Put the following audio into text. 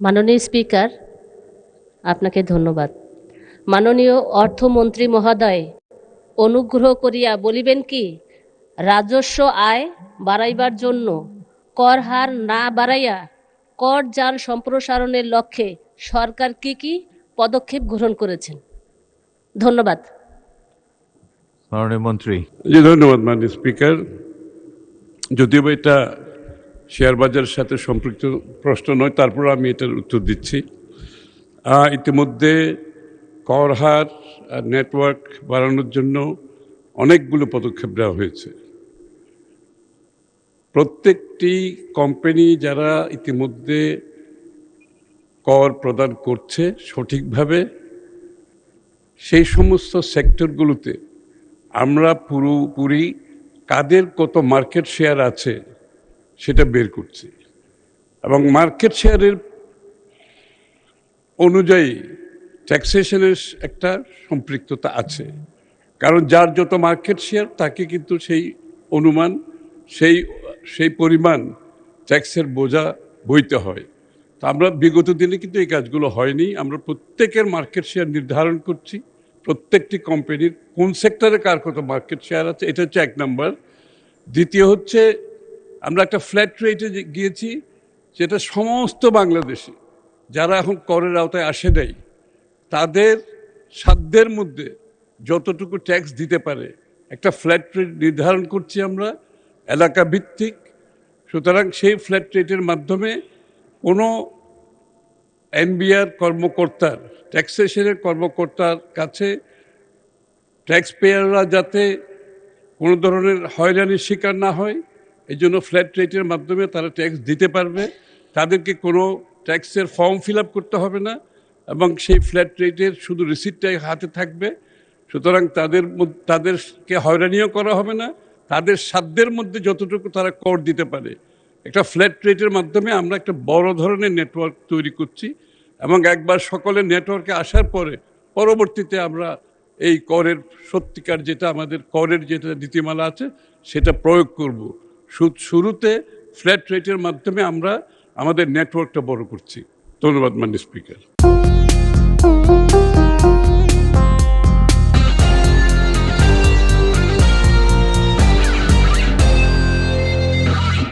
মাননীয় স্পিকার, আপনাকে ধন্যবাদ। মাননীয় অর্থমন্ত্রী মহোদয়, অনুগ্রহ করিয়া বলিবেন কি, রাজস্ব আয় বাড়াইবার জন্য কর হার না বাড়াইয়া কর জাল সম্প্রসারণের লক্ষ্যে সরকার কি কি পদক্ষেপ গ্রহণ করেছেন? ধন্যবাদ। মাননীয় মন্ত্রী। জি, ধন্যবাদ মাননীয় স্পিকার। যদিও বা এটা শেয়ার বাজারের সাথে সম্পৃক্ত প্রশ্ন নয়, তারপর আমি এটার উত্তর দিচ্ছি। ইতিমধ্যে কর হার নেটওয়ার্ক বাড়ানোর জন্য অনেকগুলো পদক্ষেপ নেওয়া হয়েছে। প্রত্যেকটি কোম্পানি যারা ইতিমধ্যে কর প্রদান করছে সঠিকভাবে, সেই সমস্ত সেক্টরগুলোতে আমরা পুরোপুরি কাদের কত মার্কেট শেয়ার আছে সেটা বের করছি, এবং মার্কেট শেয়ারের অনুযায়ী ট্যাক্সেশনের একটা সম্পৃক্ততা আছে। কারণ যার যত মার্কেট শেয়ার তাকে কিন্তু সেই অনুমান সেই পরিমাণ ট্যাক্সের বোঝা বইতে হয়। তো আমরা বিগত দিনে কিন্তু এই কাজগুলো হয়নি। আমরা প্রত্যেকের মার্কেট শেয়ার নির্ধারণ করছি, প্রত্যেকটি কোম্পানির কোন সেক্টরে কার কত মার্কেট শেয়ার আছে, এটা হচ্ছে 1 নম্বর। দ্বিতীয় হচ্ছে আমরা একটা ফ্ল্যাট রেটে গিয়েছি, যেটা সমস্ত বাংলাদেশি যারা এখন করের আওতায় আসে নাই তাদের সাধ্যের মধ্যে যতটুকু ট্যাক্স দিতে পারে একটা ফ্ল্যাট রেট নির্ধারণ করছি আমরা, এলাকা ভিত্তিক। সুতরাং সেই ফ্ল্যাট রেটের মাধ্যমে কোনো এনবিআর কর্মকর্তার, ট্যাক্সেশনের কর্মকর্তার কাছে ট্যাক্স পেয়াররা যাতে কোনো ধরনের হয়রানির শিকার না হয়, এই জন্য ফ্ল্যাট রেটের মাধ্যমে তারা ট্যাক্স দিতে পারবে। তাদেরকে কোনো ট্যাক্সের ফর্ম ফিল আপ করতে হবে না, এবং সেই ফ্ল্যাট রেটের শুধু রিসিপ্টটাই হাতে থাকবে। সুতরাং তাদেরকে হয়রানিও করা হবে না, তাদের সাধ্যের মধ্যে যতটুকু তারা কর দিতে পারে। একটা ফ্ল্যাট রেটের মাধ্যমে আমরা একটা বড় ধরনের নেটওয়ার্ক তৈরি করছি, এবং একবার সকলের নেটওয়ার্কে আসার পরে পরবর্তীতে আমরা এই করের সত্যিকার যেটা আমাদের করের যেটা নীতিমালা আছে সেটা প্রয়োগ করব। শুরুতে ফ্ল্যাট রেটের মাধ্যমে আমরা আমাদের নেটওয়ার্কটা বড় করছি। ধন্যবাদ মাননীয় স্পিকার।